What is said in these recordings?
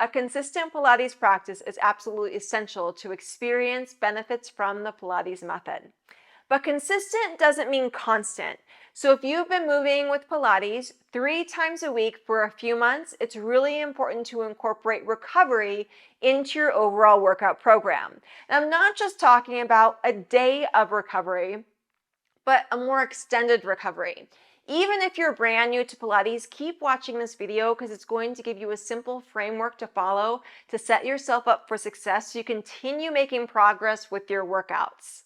A consistent Pilates practice is absolutely essential to experience benefits from the Pilates method. But consistent doesn't mean constant. So if you've been moving with Pilates 3 times a week for a few months, it's really important to incorporate recovery into your overall workout program. And I'm not just talking about a day of recovery, but a more extended recovery. Even if you're brand new to Pilates, keep watching this video because it's going to give you a simple framework to follow to set yourself up for success so you continue making progress with your workouts.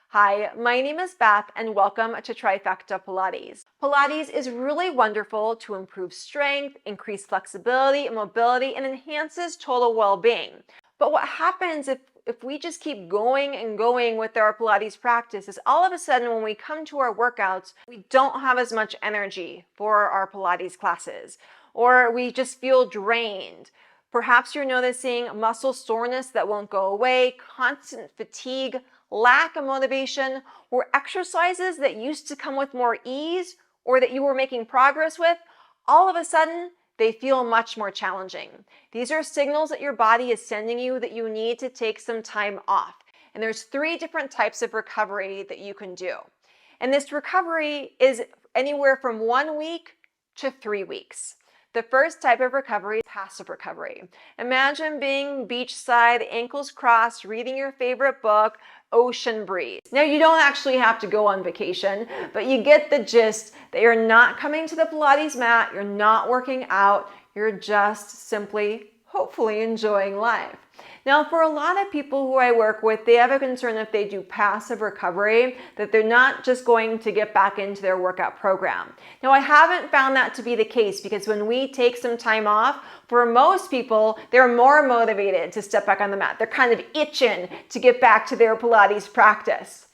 Hi, my name is Beth and welcome to Trifecta Pilates. Pilates is really wonderful to improve strength, increase flexibility and mobility, and enhances total well-being. But what happens if we just keep going and going with our Pilates practice is all of a sudden when we come to our workouts, we don't have as much energy for our Pilates classes, or we just feel drained. Perhaps you're noticing muscle soreness that won't go away, constant fatigue, lack of motivation, or exercises that used to come with more ease or that you were making progress with, all of a sudden, they feel much more challenging. These are signals that your body is sending you that you need to take some time off. And there's 3 different types of recovery that you can do. And this recovery is anywhere from 1 week to 3 weeks. The first type of recovery is passive recovery. Imagine being beachside, ankles crossed, reading your favorite book, ocean breeze. Now, you don't actually have to go on vacation, but you get the gist that you're not coming to the Pilates mat, you're not working out, you're just simply, hopefully, enjoying life. Now, for a lot of people who I work with, they have a concern if they do passive recovery that they're not just going to get back into their workout program. Now, I haven't found that to be the case because when we take some time off, for most people, they're more motivated to step back on the mat. They're kind of itching to get back to their Pilates practice.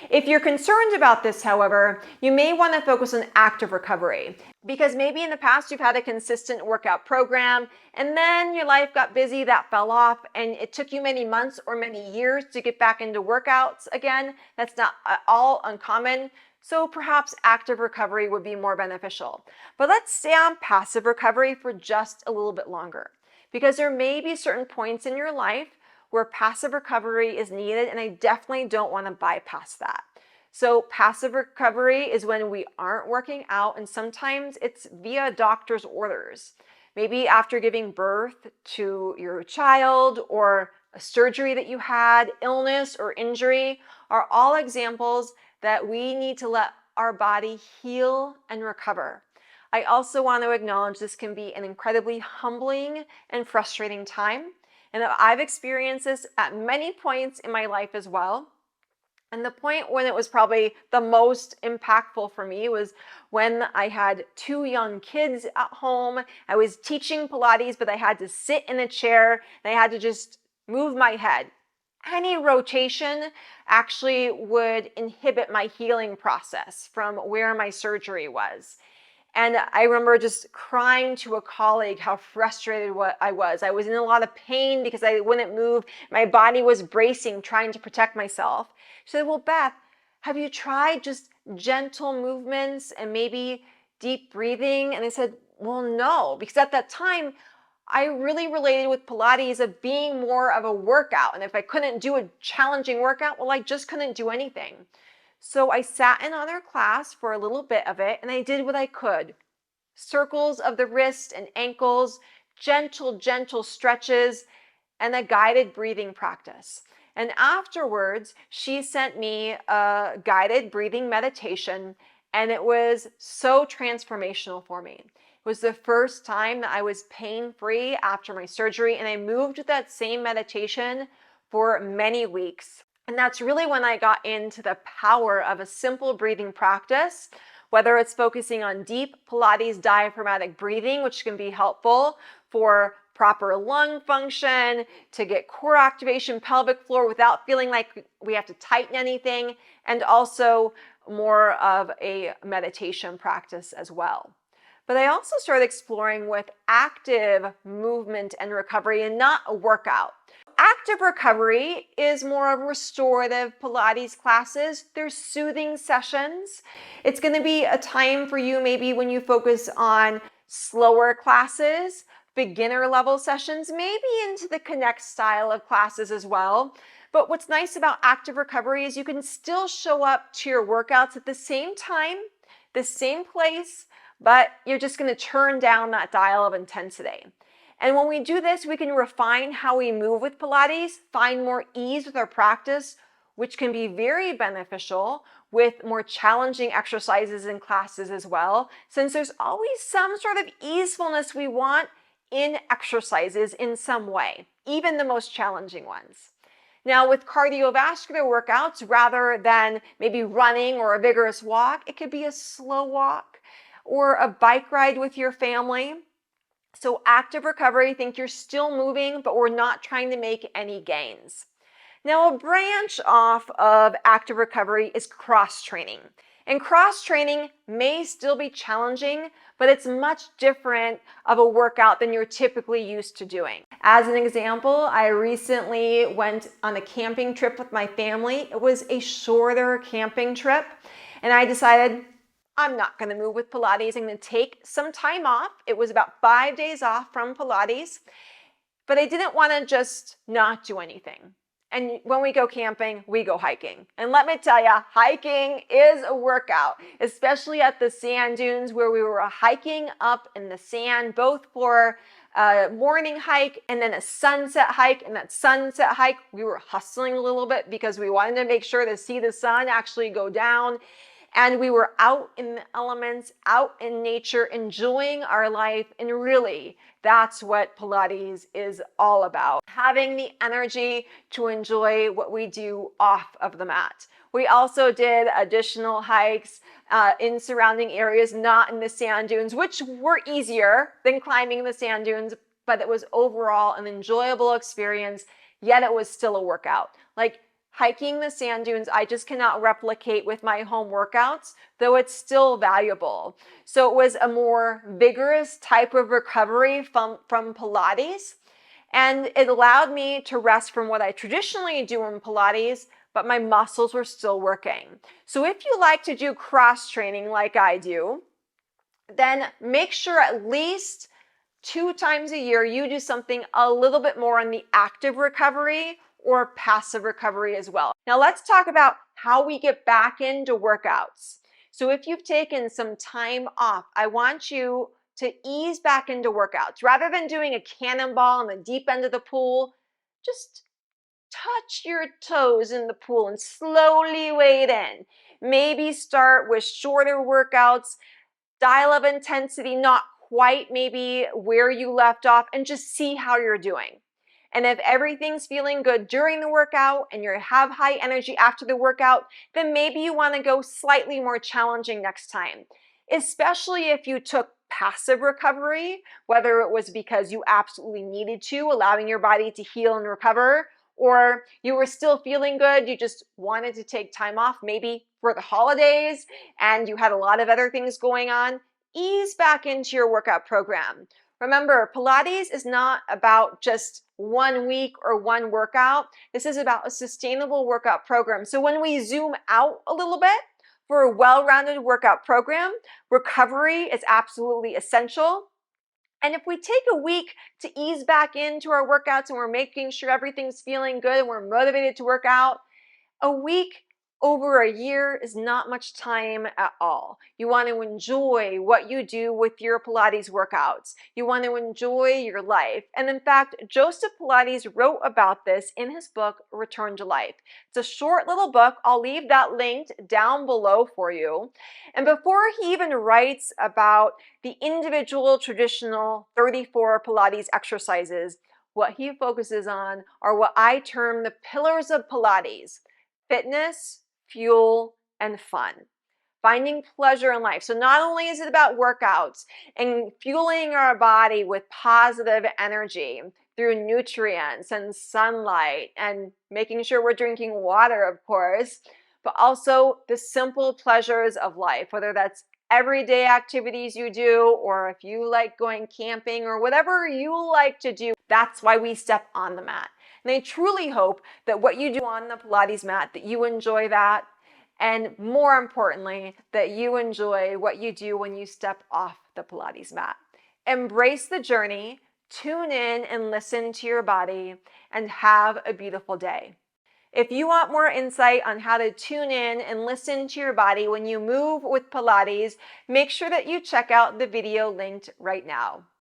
If you're concerned about this, however, you may want to focus on active recovery because maybe in the past you've had a consistent workout program and then your life got busy, that fell off, and it took you many months or many years to get back into workouts again. That's not at all uncommon. So perhaps active recovery would be more beneficial. But let's stay on passive recovery for just a little bit longer because there may be certain points in your life where passive recovery is needed, and I definitely don't want to bypass that. So passive recovery is when we aren't working out, and sometimes it's via doctor's orders. Maybe after giving birth to your child or a surgery that you had, illness or injury are all examples that we need to let our body heal and recover. I also want to acknowledge this can be an incredibly humbling and frustrating time. And I've experienced this at many points in my life as well. And the point when it was probably the most impactful for me was when I had 2 young kids at home. I was teaching Pilates, but I had to sit in a chair and I had to just move my head. Any rotation actually would inhibit my healing process from where my surgery was. And I remember just crying to a colleague how frustrated I was. I was in a lot of pain because I wouldn't move. My body was bracing, trying to protect myself. She said, well, Beth, have you tried just gentle movements and maybe deep breathing? And I said, well, no, because at that time, I really related with Pilates of being more of a workout. And if I couldn't do a challenging workout, well, I just couldn't do anything. So I sat in other class for a little bit of it and I did what I could. Circles of the wrist and ankles, gentle stretches, and a guided breathing practice. And afterwards, she sent me a guided breathing meditation and it was so transformational for me. It was the first time that I was pain-free after my surgery and I moved with that same meditation for many weeks. And that's really when I got into the power of a simple breathing practice, whether it's focusing on deep Pilates diaphragmatic breathing, which can be helpful for proper lung function, to get core activation, pelvic floor without feeling like we have to tighten anything, and also more of a meditation practice as well. But I also started exploring with active movement and recovery and not a workout. Active recovery is more of restorative Pilates classes. There's soothing sessions. It's going to be a time for you maybe when you focus on slower classes, beginner level sessions, maybe into the Connect style of classes as well. But what's nice about active recovery is you can still show up to your workouts at the same time, the same place, but you're just going to turn down that dial of intensity. And when we do this, we can refine how we move with Pilates, find more ease with our practice, which can be very beneficial with more challenging exercises and classes as well, since there's always some sort of easefulness we want in exercises in some way, even the most challenging ones. Now, with cardiovascular workouts, rather than maybe running or a vigorous walk, it could be a slow walk or a bike ride with your family. So active recovery, think you're still moving, but we're not trying to make any gains. Now, a branch off of active recovery is cross training. And cross training may still be challenging, but it's much different of a workout than you're typically used to doing. As an example, I recently went on a camping trip with my family. It was a shorter camping trip, and I decided I'm not going to move with Pilates. I'm going to take some time off. It was about 5 days off from Pilates, but I didn't want to just not do anything. And when we go camping, we go hiking. And let me tell you, hiking is a workout, especially at the sand dunes where we were hiking up in the sand, both for a morning hike and then a sunset hike. And that sunset hike, we were hustling a little bit because we wanted to make sure to see the sun actually go down. And we were out in the elements, out in nature, enjoying our life. And really, that's what Pilates is all about. Having the energy to enjoy what we do off of the mat. We also did additional hikes in surrounding areas, not in the sand dunes, which were easier than climbing the sand dunes, but it was overall an enjoyable experience, yet it was still a workout. Like, hiking the sand dunes, I just cannot replicate with my home workouts, though it's still valuable. So it was a more vigorous type of recovery from Pilates, and it allowed me to rest from what I traditionally do in Pilates, but my muscles were still working. So if you like to do cross training like I do, then make sure at least 2 times a year you do something a little bit more on the active recovery or passive recovery as well. Now let's talk about how we get back into workouts. So if you've taken some time off, I want you to ease back into workouts. Rather than doing a cannonball in the deep end of the pool, just touch your toes in the pool and slowly wade in. Maybe start with shorter workouts, dial of intensity, not quite maybe where you left off, and just see how you're doing. And if everything's feeling good during the workout and you have high energy after the workout, then maybe you want to go slightly more challenging next time. Especially if you took passive recovery, whether it was because you absolutely needed to, allowing your body to heal and recover, or you were still feeling good, you just wanted to take time off, maybe for the holidays, and you had a lot of other things going on, ease back into your workout program. Remember, Pilates is not about just 1 week or one workout. This is about a sustainable workout program. So when we zoom out a little bit for a well-rounded workout program, recovery is absolutely essential. And if we take a week to ease back into our workouts and we're making sure everything's feeling good and we're motivated to work out, a week over a year is not much time at all. You want to enjoy what you do with your Pilates workouts. You want to enjoy your life. And in fact, Joseph Pilates wrote about this in his book, Return to Life. It's a short little book. I'll leave that linked down below for you. And before he even writes about the individual traditional 34 Pilates exercises, what he focuses on are what I term the pillars of Pilates: fitness, fuel, and fun. Finding pleasure in life. So not only is it about workouts and fueling our body with positive energy through nutrients and sunlight and making sure we're drinking water, of course, but also the simple pleasures of life, whether that's everyday activities you do, or if you like going camping or whatever you like to do. That's why we step on the mat. And I truly hope that what you do on the Pilates mat, that you enjoy that, and more importantly, that you enjoy what you do when you step off the Pilates mat. Embrace the journey Tune in and listen to your body, and have a beautiful day. If you want more insight on how to tune in and listen to your body when you move with Pilates, make sure that you check out the video linked right now.